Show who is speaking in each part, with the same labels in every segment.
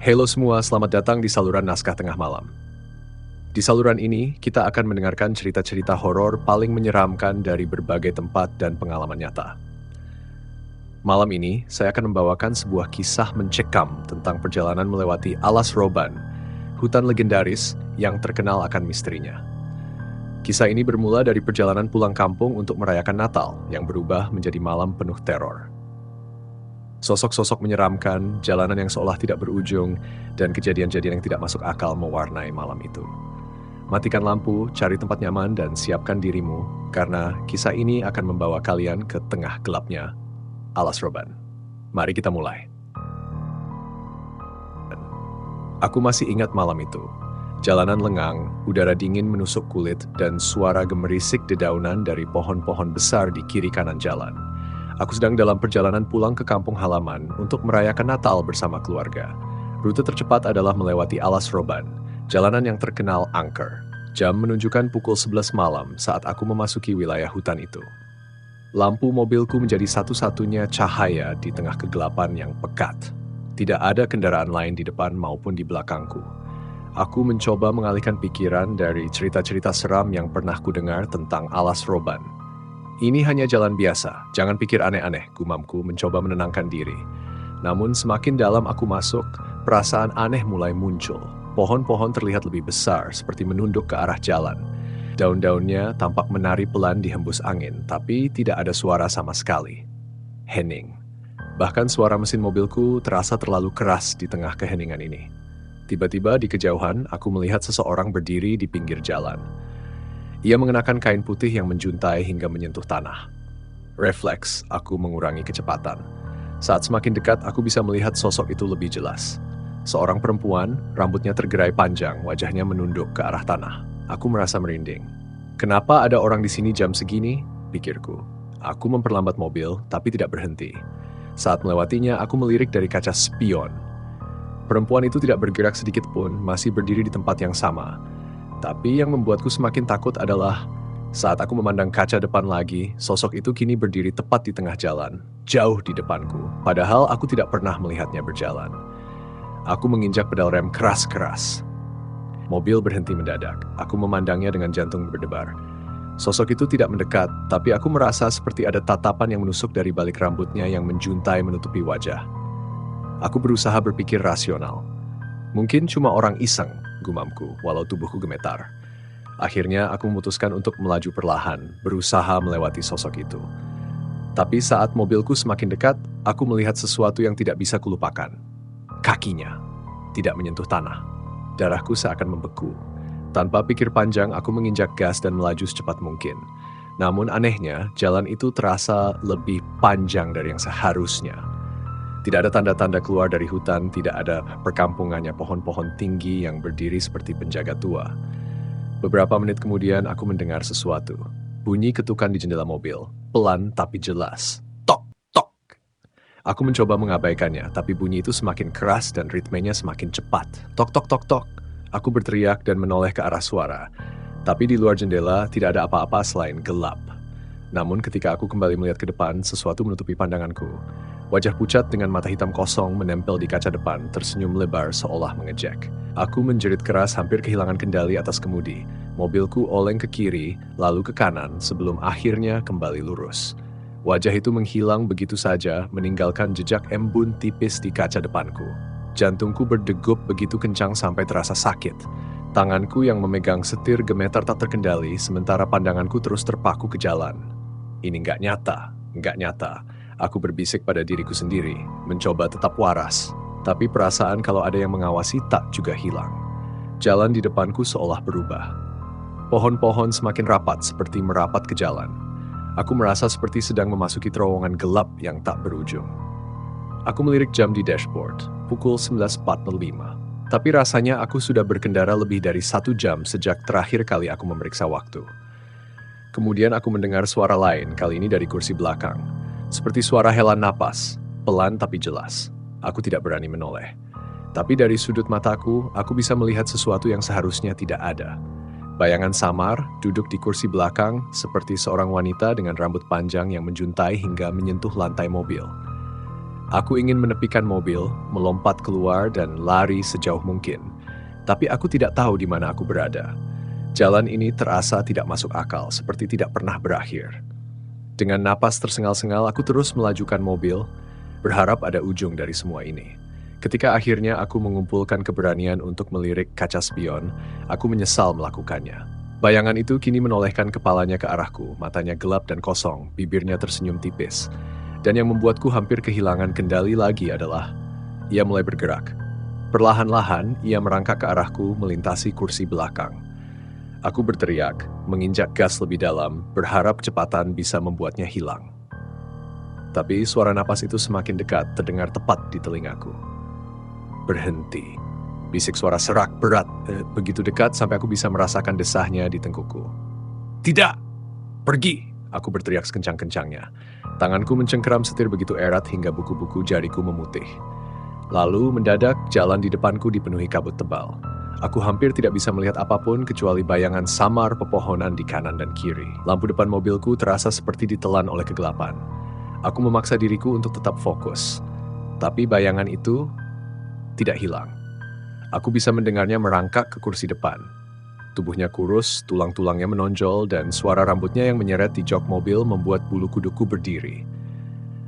Speaker 1: Halo semua, selamat datang di saluran Naskah Tengah Malam. Di saluran ini, kita akan mendengarkan cerita-cerita horor paling menyeramkan dari berbagai tempat dan pengalaman nyata. Malam ini, saya akan membawakan sebuah kisah mencekam tentang perjalanan melewati Alas Roban, hutan legendaris yang terkenal akan misterinya. Kisah ini bermula dari perjalanan pulang kampung untuk merayakan Natal yang berubah menjadi malam penuh teror. Sosok-sosok menyeramkan, jalanan yang seolah tidak berujung, dan kejadian-kejadian yang tidak masuk akal mewarnai malam itu. Matikan lampu, cari tempat nyaman, dan siapkan dirimu, karena kisah ini akan membawa kalian ke tengah gelapnya Alas Roban. Mari kita mulai. Aku masih ingat malam itu. Jalanan lengang, udara dingin menusuk kulit, dan suara gemerisik dedaunan dari pohon-pohon besar di kiri kanan jalan. Aku sedang dalam perjalanan pulang ke kampung halaman untuk merayakan Natal bersama keluarga. Rute tercepat adalah melewati Alas Roban, jalanan yang terkenal angker. Jam menunjukkan pukul 11 malam saat aku memasuki wilayah hutan itu. Lampu mobilku menjadi satu-satunya cahaya di tengah kegelapan yang pekat. Tidak ada kendaraan lain di depan maupun di belakangku. Aku mencoba mengalihkan pikiran dari cerita-cerita seram yang pernah kudengar tentang Alas Roban. Ini hanya jalan biasa, jangan pikir aneh-aneh, gumamku mencoba menenangkan diri. Namun semakin dalam aku masuk, perasaan aneh mulai muncul. Pohon-pohon terlihat lebih besar, seperti menunduk ke arah jalan. Daun-daunnya tampak menari pelan di hembus angin, tapi tidak ada suara sama sekali. Hening. Bahkan suara mesin mobilku terasa terlalu keras di tengah keheningan ini. Tiba-tiba di kejauhan, aku melihat seseorang berdiri di pinggir jalan. Ia mengenakan kain putih yang menjuntai hingga menyentuh tanah. Refleks, aku mengurangi kecepatan. Saat semakin dekat, aku bisa melihat sosok itu lebih jelas. Seorang perempuan, rambutnya tergerai panjang, wajahnya menunduk ke arah tanah. Aku merasa merinding. Kenapa ada orang di sini jam segini? Pikirku. Aku memperlambat mobil, tapi tidak berhenti. Saat melewatinya, aku melirik dari kaca spion. Perempuan itu tidak bergerak sedikit pun, masih berdiri di tempat yang sama. Tapi yang membuatku semakin takut adalah saat aku memandang kaca depan lagi, sosok itu kini berdiri tepat di tengah jalan, jauh di depanku. Padahal aku tidak pernah melihatnya berjalan. Aku menginjak pedal rem keras-keras. Mobil berhenti mendadak. Aku memandangnya dengan jantung berdebar. Sosok itu tidak mendekat, tapi aku merasa seperti ada tatapan yang menusuk dari balik rambutnya yang menjuntai menutupi wajah. Aku berusaha berpikir rasional. Mungkin cuma orang iseng, gumamku, walau tubuhku gemetar. Akhirnya aku memutuskan untuk melaju perlahan, berusaha melewati sosok itu. Tapi saat mobilku semakin dekat, aku melihat sesuatu yang tidak bisa kulupakan. Kakinya tidak menyentuh tanah. Darahku seakan membeku. Tanpa pikir panjang, aku menginjak gas dan melaju secepat mungkin. Namun anehnya, jalan itu terasa lebih panjang dari yang seharusnya. Tidak ada tanda-tanda keluar dari hutan, tidak ada perkampungannya pohon-pohon tinggi yang berdiri seperti penjaga tua. Beberapa menit kemudian aku mendengar sesuatu. Bunyi ketukan di jendela mobil, pelan tapi jelas. Tok, tok. Aku mencoba mengabaikannya, tapi bunyi itu semakin keras dan ritmenya semakin cepat. Tok, tok, tok, tok. Aku berteriak dan menoleh ke arah suara. Tapi di luar jendela tidak ada apa-apa selain gelap. Namun ketika aku kembali melihat ke depan, sesuatu menutupi pandanganku. Wajah pucat dengan mata hitam kosong menempel di kaca depan, tersenyum lebar seolah mengejek. Aku menjerit keras hampir kehilangan kendali atas kemudi. Mobilku oleng ke kiri, lalu ke kanan sebelum akhirnya kembali lurus. Wajah itu menghilang begitu saja, meninggalkan jejak embun tipis di kaca depanku. Jantungku berdegup begitu kencang sampai terasa sakit. Tanganku yang memegang setir gemetar tak terkendali, sementara pandanganku terus terpaku ke jalan. Ini nggak nyata. Aku berbisik pada diriku sendiri, mencoba tetap waras. Tapi perasaan kalau ada yang mengawasi tak juga hilang. Jalan di depanku seolah berubah. Pohon-pohon semakin rapat seperti merapat ke jalan. Aku merasa seperti sedang memasuki terowongan gelap yang tak berujung. Aku melirik jam di dashboard, pukul 19.45. Tapi rasanya aku sudah berkendara lebih dari 1 jam sejak terakhir kali aku memeriksa waktu. Kemudian aku mendengar suara lain, kali ini dari kursi belakang. Seperti suara hela napas, pelan tapi jelas. Aku tidak berani menoleh. Tapi dari sudut mataku, aku bisa melihat sesuatu yang seharusnya tidak ada. Bayangan samar, duduk di kursi belakang, seperti seorang wanita dengan rambut panjang yang menjuntai hingga menyentuh lantai mobil. Aku ingin menepikan mobil, melompat keluar dan lari sejauh mungkin. Tapi aku tidak tahu di mana aku berada. Jalan ini terasa tidak masuk akal, seperti tidak pernah berakhir. Dengan napas tersengal-sengal, aku terus melajukan mobil, berharap ada ujung dari semua ini. Ketika akhirnya aku mengumpulkan keberanian untuk melirik kaca spion, aku menyesal melakukannya. Bayangan itu kini menolehkan kepalanya ke arahku, matanya gelap dan kosong, bibirnya tersenyum tipis. Dan yang membuatku hampir kehilangan kendali lagi adalah, ia mulai bergerak. Perlahan-lahan, ia merangkak ke arahku melintasi kursi belakang. Aku berteriak, menginjak gas lebih dalam, berharap kecepatan bisa membuatnya hilang. Tapi suara napas itu semakin dekat, terdengar tepat di telingaku. Berhenti. Bisik suara serak berat, begitu dekat sampai aku bisa merasakan desahnya di tengkukku. Tidak! Pergi! Aku berteriak sekencang-kencangnya. Tanganku mencengkeram setir begitu erat hingga buku-buku jariku memutih. Lalu mendadak jalan di depanku dipenuhi kabut tebal. Aku hampir tidak bisa melihat apapun kecuali bayangan samar pepohonan di kanan dan kiri. Lampu depan mobilku terasa seperti ditelan oleh kegelapan. Aku memaksa diriku untuk tetap fokus. Tapi bayangan itu tidak hilang. Aku bisa mendengarnya merangkak ke kursi depan. Tubuhnya kurus, tulang-tulangnya menonjol, dan suara rambutnya yang menyeret di jok mobil membuat bulu kuduku berdiri.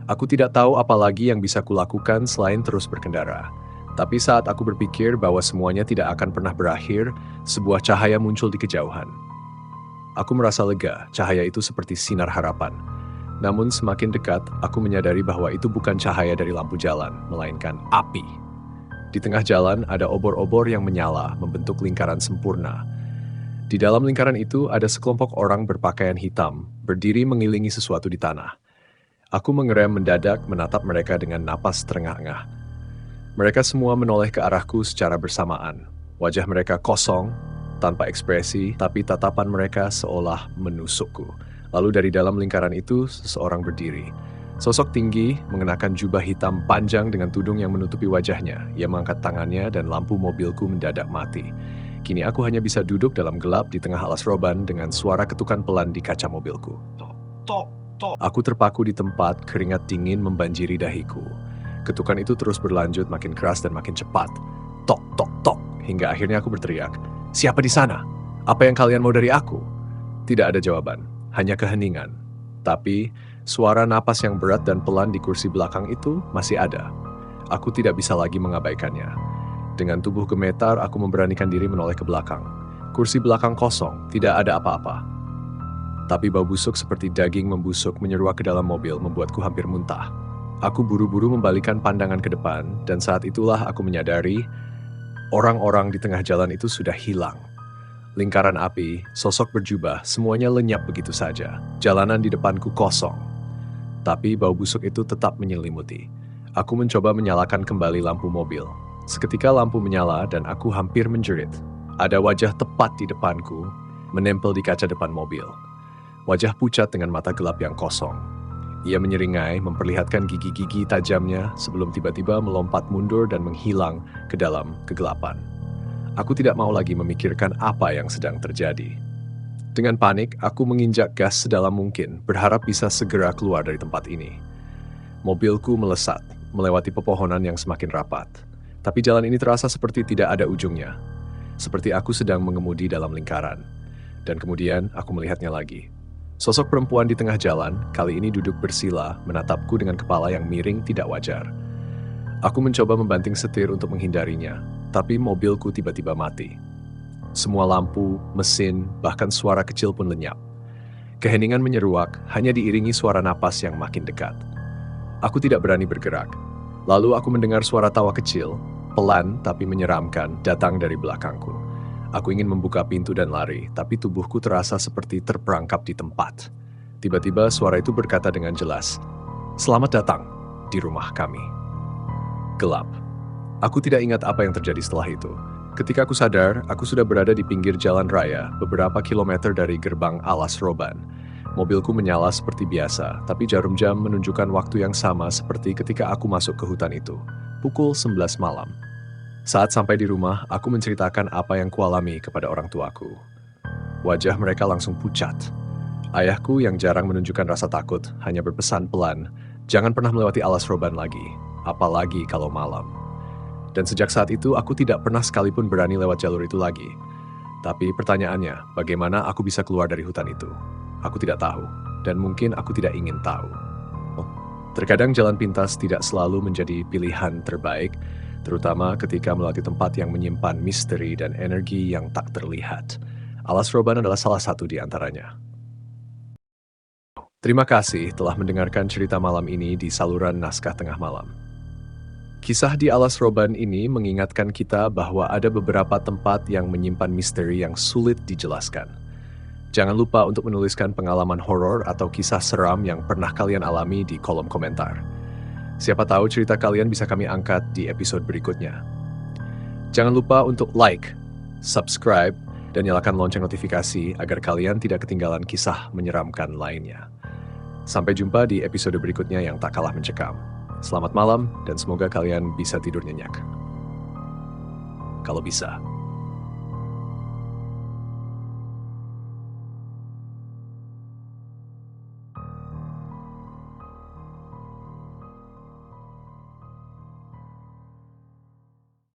Speaker 1: Aku tidak tahu apa lagi yang bisa kulakukan selain terus berkendara. Tapi saat aku berpikir bahwa semuanya tidak akan pernah berakhir, sebuah cahaya muncul di kejauhan. Aku merasa lega, cahaya itu seperti sinar harapan. Namun semakin dekat, aku menyadari bahwa itu bukan cahaya dari lampu jalan, melainkan api. Di tengah jalan ada obor-obor yang menyala, membentuk lingkaran sempurna. Di dalam lingkaran itu ada sekelompok orang berpakaian hitam, berdiri mengilingi sesuatu di tanah. Aku mengerem mendadak menatap mereka dengan napas terengah-engah. Mereka semua menoleh ke arahku secara bersamaan. Wajah mereka kosong, tanpa ekspresi, tapi tatapan mereka seolah menusukku. Lalu dari dalam lingkaran itu, seseorang berdiri. Sosok tinggi, mengenakan jubah hitam panjang dengan tudung yang menutupi wajahnya. Ia mengangkat tangannya dan lampu mobilku mendadak mati. Kini aku hanya bisa duduk dalam gelap di tengah alas roban dengan suara ketukan pelan di kaca mobilku. Tok. Aku terpaku di tempat, keringat dingin membanjiri dahiku. Ketukan itu terus berlanjut makin keras dan makin cepat. Tok. Hingga akhirnya aku berteriak, "Siapa di sana? Apa yang kalian mau dari aku?" Tidak ada jawaban, hanya keheningan. Tapi suara napas yang berat dan pelan di kursi belakang itu masih ada. Aku tidak bisa lagi mengabaikannya. Dengan tubuh gemetar, aku memberanikan diri menoleh ke belakang. Kursi belakang kosong, tidak ada apa-apa. Tapi bau busuk seperti daging membusuk menyeruak ke dalam mobil membuatku hampir muntah. Aku buru-buru membalikan pandangan ke depan, dan saat itulah aku menyadari orang-orang di tengah jalan itu sudah hilang. Lingkaran api, sosok berjubah, semuanya lenyap begitu saja. Jalanan di depanku kosong. Tapi bau busuk itu tetap menyelimuti. Aku mencoba menyalakan kembali lampu mobil. Seketika lampu menyala dan aku hampir menjerit. Ada wajah tepat di depanku, menempel di kaca depan mobil. Wajah pucat dengan mata gelap yang kosong. Ia menyeringai, memperlihatkan gigi-gigi tajamnya sebelum tiba-tiba melompat mundur dan menghilang ke dalam kegelapan. Aku tidak mau lagi memikirkan apa yang sedang terjadi. Dengan panik, aku menginjak gas sedalam mungkin, berharap bisa segera keluar dari tempat ini. Mobilku melesat, melewati pepohonan yang semakin rapat. Tapi jalan ini terasa seperti tidak ada ujungnya. Seperti aku sedang mengemudi dalam lingkaran. Dan kemudian aku melihatnya lagi. Sosok perempuan di tengah jalan, kali ini duduk bersila, menatapku dengan kepala yang miring tidak wajar. Aku mencoba membanting setir untuk menghindarinya, tapi mobilku tiba-tiba mati. Semua lampu, mesin, bahkan suara kecil pun lenyap. Keheningan menyeruak, hanya diiringi suara napas yang makin dekat. Aku tidak berani bergerak. Lalu aku mendengar suara tawa kecil, pelan tapi menyeramkan, datang dari belakangku. Aku ingin membuka pintu dan lari, tapi tubuhku terasa seperti terperangkap di tempat. Tiba-tiba suara itu berkata dengan jelas, "Selamat datang di rumah kami." Gelap. Aku tidak ingat apa yang terjadi setelah itu. Ketika aku sadar, aku sudah berada di pinggir jalan raya, beberapa kilometer dari gerbang alas roban. Mobilku menyala seperti biasa, tapi jarum jam menunjukkan waktu yang sama seperti ketika aku masuk ke hutan itu, pukul 11 malam. Saat sampai di rumah, aku menceritakan apa yang kualami kepada orang tuaku. Wajah mereka langsung pucat. Ayahku yang jarang menunjukkan rasa takut, hanya berpesan pelan, "Jangan pernah melewati alas roban lagi." apalagi kalau malam. Dan sejak saat itu aku tidak pernah sekalipun berani lewat jalur itu lagi. Tapi pertanyaannya, bagaimana aku bisa keluar dari hutan itu? Aku tidak tahu, dan mungkin aku tidak ingin tahu. Terkadang jalan pintas tidak selalu menjadi pilihan terbaik, terutama ketika melewati tempat yang menyimpan misteri dan energi yang tak terlihat. Alas Roban adalah salah satu di antaranya. Terima kasih telah mendengarkan cerita malam ini di saluran Naskah Tengah Malam. Kisah di Alas Roban ini mengingatkan kita bahwa ada beberapa tempat yang menyimpan misteri yang sulit dijelaskan. Jangan lupa untuk menuliskan pengalaman horor atau kisah seram yang pernah kalian alami di kolom komentar. Siapa tahu cerita kalian bisa kami angkat di episode berikutnya. Jangan lupa untuk like, subscribe, dan nyalakan lonceng notifikasi agar kalian tidak ketinggalan kisah menyeramkan lainnya. Sampai jumpa di episode berikutnya yang tak kalah mencekam. Selamat malam dan semoga kalian bisa tidur nyenyak. Kalau bisa.